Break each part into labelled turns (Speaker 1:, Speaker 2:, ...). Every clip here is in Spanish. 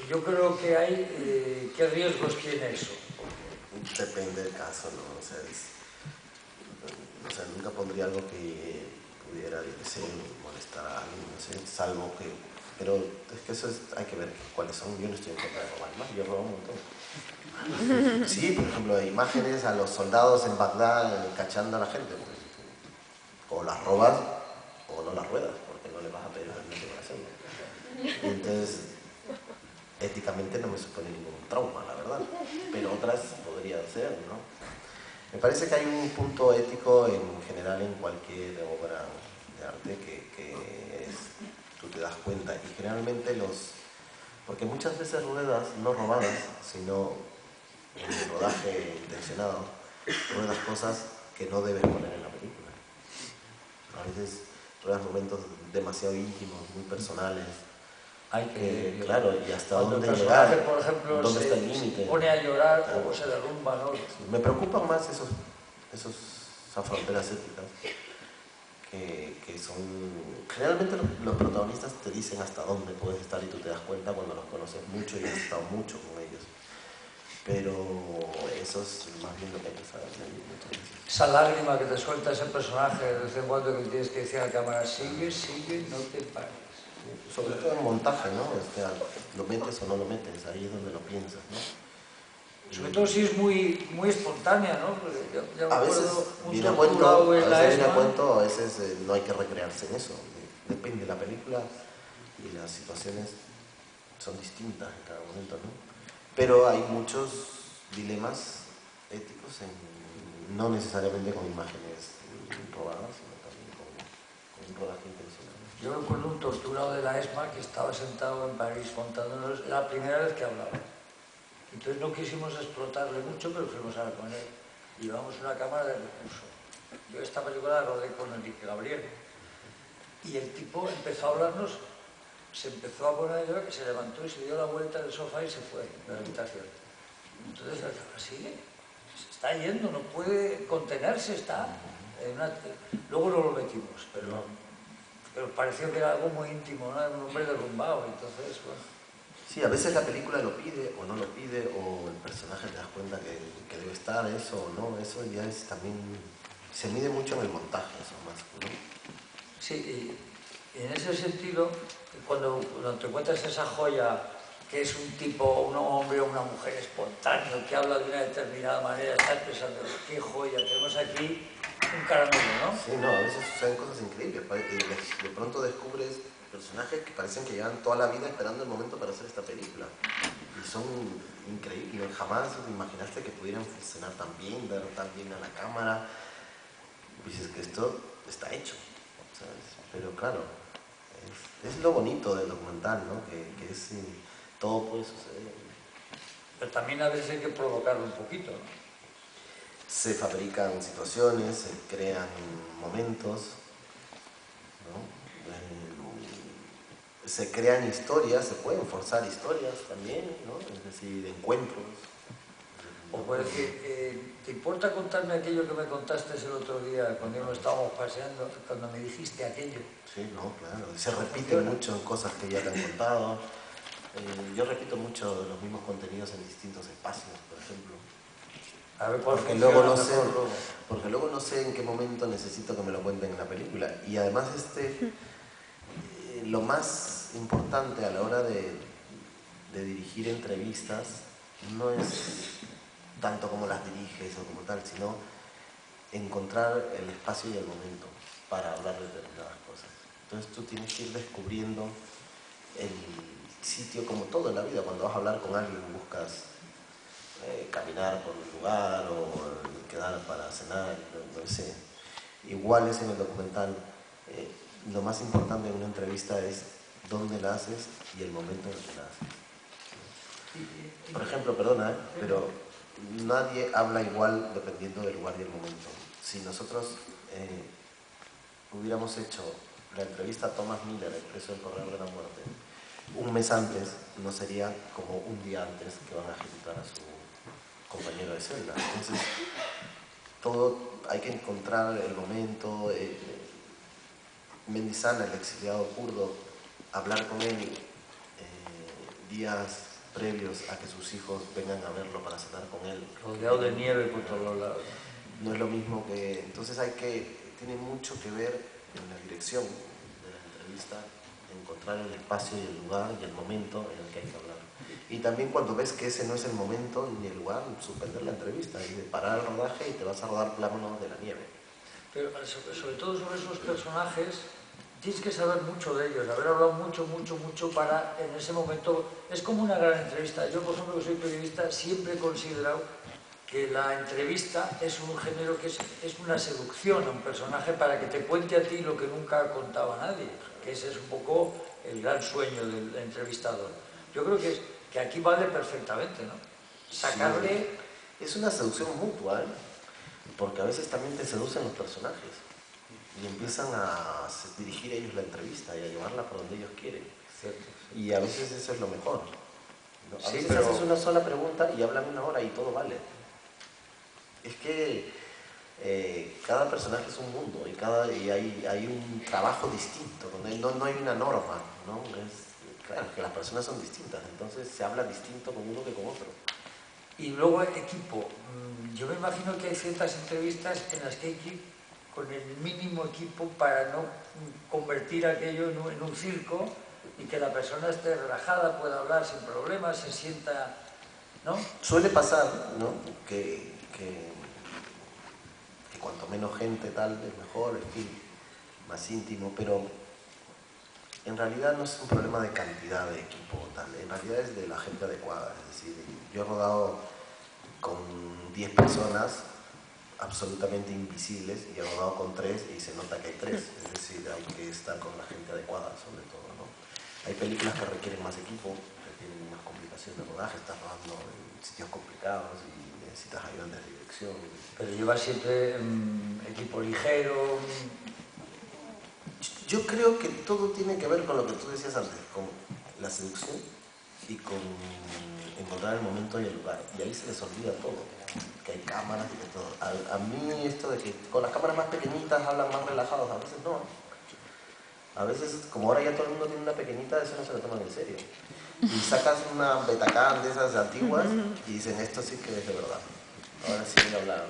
Speaker 1: yo creo que hay... ¿qué riesgos tiene eso?
Speaker 2: Depende del caso, ¿no? O sea, nunca pondría algo que pudiera, yo qué sé, molestar a alguien, no sé, salvo que... Pero es que eso hay que ver cuáles son. Yo no estoy en contra de robar más, yo robo un montón. Sí, por ejemplo, imágenes a los soldados en Bagdad cachando a la gente. Pues, o las robas o no las ruedas, porque no le vas a pedir permiso para hacerlo. Y entonces, éticamente no me supone ningún trauma, la verdad. Pero otras podrían ser, ¿no? Me parece que hay un punto ético en general en cualquier obra de arte que es, tú te das cuenta. Y generalmente porque muchas veces ruedas, no robadas, sino en el rodaje intencionado, ruedas cosas que no debes poner en la película. A veces ruedas momentos demasiado íntimos, muy personales.
Speaker 1: Hay que...
Speaker 2: claro, y hasta
Speaker 1: cuando
Speaker 2: dónde
Speaker 1: el personaje,
Speaker 2: llegar,
Speaker 1: por ejemplo,
Speaker 2: dónde está el límite.
Speaker 1: se pone a llorar,
Speaker 2: Claro.
Speaker 1: o se derrumba, ¿no?
Speaker 2: Me preocupan más esas fronteras éticas que son... Generalmente los protagonistas te dicen hasta dónde puedes estar y tú te das cuenta cuando los conoces mucho y has estado mucho con ellos. Pero eso es más bien lo que hay que saber muchas veces.
Speaker 1: Esa lágrima que te suelta ese personaje de vez en cuando, que tienes que decir a la cámara, sigue, no te pares.
Speaker 2: Sobre todo en montaje, ¿no? Lo metes o no lo metes, ahí es donde lo piensas, ¿no?
Speaker 1: Sobre todo si es muy espontánea, ¿no? Porque yo me
Speaker 2: a veces
Speaker 1: acuerdo
Speaker 2: viene a cuento, a veces no hay que recrearse en eso. Depende de la película y las situaciones son distintas en cada momento, ¿no? Pero hay muchos dilemas éticos, no necesariamente con imágenes robadas, sino también con un rodaje intencional.
Speaker 1: Yo recuerdo un torturado de la ESMA que estaba sentado en París contándonos la primera vez que hablaba. Entonces no quisimos explotarle mucho, pero fuimos a ver con él. Llevamos una cámara de recurso. Yo esta película la rodé con Enrique Gabriel. Y el tipo empezó a hablarnos, se empezó a poner a llorar, que se levantó y se dio la vuelta del sofá y se fue de la habitación. Entonces la cámara sigue, se está yendo, no puede contenerse, está en una... Luego no lo metimos, pero pareció que era algo muy íntimo, ¿no? Era un hombre derrumbado, entonces, bueno.
Speaker 2: Sí, a veces la película lo pide o no lo pide, o el personaje te das cuenta que debe estar eso o no, eso ya es también... Se mide mucho en el montaje, eso más, ¿no?
Speaker 1: Sí, y en ese sentido, cuando te encuentras esa joya, que es un tipo, un hombre o una mujer espontáneo, que habla de una determinada manera, estás pensando, qué joya, tenemos aquí un caramelo, ¿no?
Speaker 2: Sí, no, a veces suceden cosas increíbles, y de pronto descubres personajes que parecen que llevan toda la vida esperando el momento para hacer esta película. Y son increíbles, jamás imaginaste que pudieran funcionar tan bien, dar tan bien a la cámara. Y dices que esto está hecho, ¿sabes? Pero claro, es lo bonito del documental, ¿no? Que es, todo puede suceder.
Speaker 1: Pero también a veces hay que provocarlo un poquito, ¿no?
Speaker 2: Se fabrican situaciones, se crean momentos, ¿no? Se crean historias, se pueden forzar historias también, ¿no? Es decir, encuentros.
Speaker 1: O puede decir, ¿te importa contarme aquello que me contaste el otro día cuando nos estábamos paseando, cuando me dijiste aquello?
Speaker 2: Sí, no, claro. Se repite mucho en cosas que ya te han contado. Yo repito mucho los mismos contenidos en distintos espacios, por ejemplo.
Speaker 1: A ver cuál
Speaker 2: porque luego no sé en qué momento necesito que me lo cuenten en la película. Y además lo más importante a la hora de dirigir entrevistas no es tanto como las diriges o como tal, sino encontrar el espacio y el momento para hablar de determinadas cosas. Entonces tú tienes que ir descubriendo el sitio, como todo en la vida. Cuando vas a hablar con alguien buscas caminar por un lugar o quedar para cenar, no sé. Igual es en el documental. Lo más importante en una entrevista es dónde la haces y el momento en el que la haces. Por ejemplo, perdona, pero nadie habla igual dependiendo del lugar y el momento. Si nosotros hubiéramos hecho la entrevista a Thomas Miller, el preso del corredor de la muerte, un mes antes, no sería como un día antes que van a ejecutar a su compañero de celda. Entonces, todo hay que encontrar el momento. Mendizana, el exiliado kurdo, hablar con él días previos a que sus hijos vengan a verlo para cenar con él.
Speaker 1: Rodeado de nieve por todos lados.
Speaker 2: No es lo mismo que... Entonces tiene mucho que ver en la dirección de la entrevista, encontrar el espacio y el lugar y el momento en el que hay que hablar. Y también cuando ves que ese no es el momento ni el lugar, suspender la entrevista y parar el rodaje y te vas a rodar Plátanos de la nieve.
Speaker 1: Pero sobre todo sobre esos personajes, tienes que saber mucho de ellos, haber hablado mucho para en ese momento... Es como una gran entrevista. Yo, por ejemplo, que soy periodista, siempre he considerado que la entrevista es un género que es una seducción a un personaje para que te cuente a ti lo que nunca contaba nadie, que ese es un poco el gran sueño del entrevistador. Yo creo que aquí vale perfectamente, ¿no? Sacarle...
Speaker 2: Sí. Es una seducción mutua, ¿eh? Porque a veces también te seducen los personajes y empiezan a dirigir ellos la entrevista y a llevarla por donde ellos quieren.
Speaker 1: Cierto.
Speaker 2: Y a veces eso es lo mejor, ¿no? A
Speaker 1: Sí,
Speaker 2: veces
Speaker 1: pero...
Speaker 2: haces una sola pregunta y hablan una hora y todo vale. Es que cada personaje es un mundo y hay un trabajo distinto, donde no hay una norma, ¿no? Claro, que las personas son distintas, entonces se habla distinto con uno que con otro.
Speaker 1: Y luego equipo. Yo me imagino que hay ciertas entrevistas en las que hay que ir con el mínimo equipo para no convertir aquello en un circo y que la persona esté relajada, pueda hablar sin problemas, se sienta... ¿no?
Speaker 2: Suele pasar, ¿no? que cuanto menos gente tal es mejor, en fin, más íntimo, pero en realidad no es un problema de cantidad de equipo tal, en realidad es de la gente adecuada. Es decir, yo he rodado con 10 personas absolutamente invisibles y he rodado con 3 y se nota que hay 3, es decir, hay que estar con la gente adecuada sobre todo, ¿no? Hay películas que requieren más equipo, que tienen más complicación de rodaje, estás rodando en sitios complicados y necesitas ayuda de dirección.
Speaker 1: Pero lleva siempre equipo ligero...
Speaker 2: Yo creo que todo tiene que ver con lo que tú decías antes, con la seducción y con encontrar el momento y el lugar. Y ahí se les olvida todo, que hay cámaras y de todo. A mí esto de que con las cámaras más pequeñitas hablan más relajados, a veces no. A veces, como ahora ya todo el mundo tiene una pequeñita, eso no se lo toman en serio. Y sacas una Betacam de esas antiguas y dicen, esto sí que es de verdad. Ahora sí voy a hablar.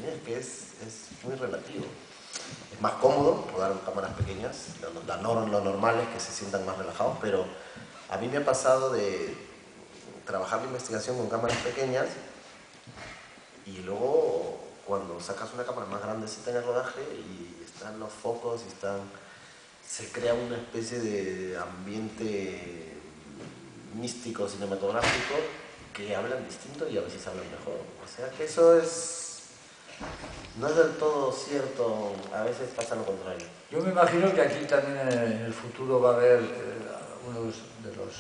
Speaker 2: Es que es muy relativo. Es más cómodo rodar con cámaras pequeñas, lo normal es que se sientan más relajados, pero a mí me ha pasado de trabajar la investigación con cámaras pequeñas y luego cuando sacas una cámara más grandecita en el rodaje y están los focos y se crea una especie de ambiente místico, cinematográfico, que hablan distinto y a veces hablan mejor. O sea que eso no es del todo cierto, a veces pasa lo contrario.
Speaker 1: Yo me imagino que aquí también en el futuro va a haber algunos de los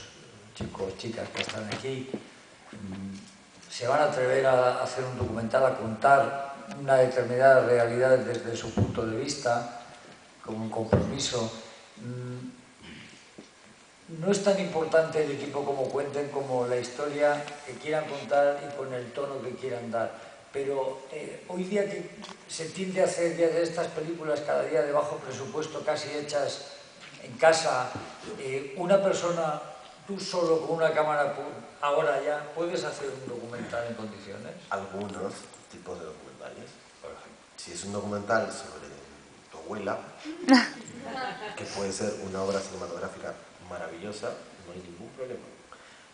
Speaker 1: chicos, chicas que están aquí, se van a atrever a hacer un documental, a contar una determinada realidad desde su punto de vista, con un compromiso. No es tan importante el equipo como cuenten, como la historia que quieran contar y con el tono que quieran dar. Pero hoy día que se tiende a hacer ya de estas películas cada día de bajo presupuesto, casi hechas en casa, una persona, tú solo con una cámara, ahora ya puedes hacer un documental en condiciones.
Speaker 2: Algunos tipos de documentales. Por ejemplo, si es un documental sobre tu abuela, que puede ser una obra cinematográfica maravillosa, no hay ningún problema.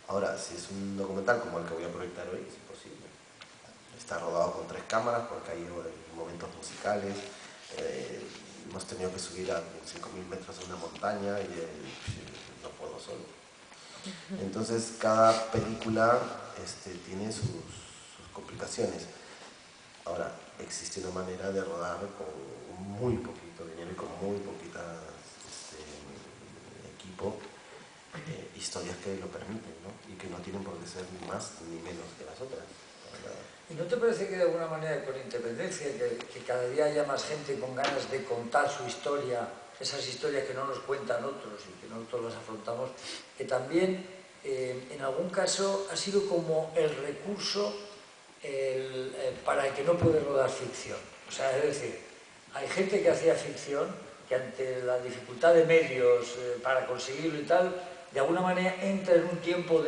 Speaker 2: Ahora, si es un documental como el que voy a proyectar hoy, es imposible. Está rodado con 3 cámaras porque hay momentos musicales, hemos tenido que subir a 5.000 metros de una montaña y no puedo solo. Entonces cada película tiene sus complicaciones. Ahora, existe una manera de rodar con muy poquito dinero y con muy poquita equipo, historias que lo permiten, ¿no? Y que no tienen por qué ser ni más ni menos que las otras.
Speaker 1: ¿Y no te parece que de alguna manera con independencia, que cada día haya más gente con ganas de contar su historia, esas historias que no nos cuentan otros y que nosotros las afrontamos, que también en algún caso ha sido como el recurso para el que no puede rodar ficción? O sea, es decir, hay gente que hacía ficción que ante la dificultad de medios para conseguirlo y tal, de alguna manera entra en un tiempo de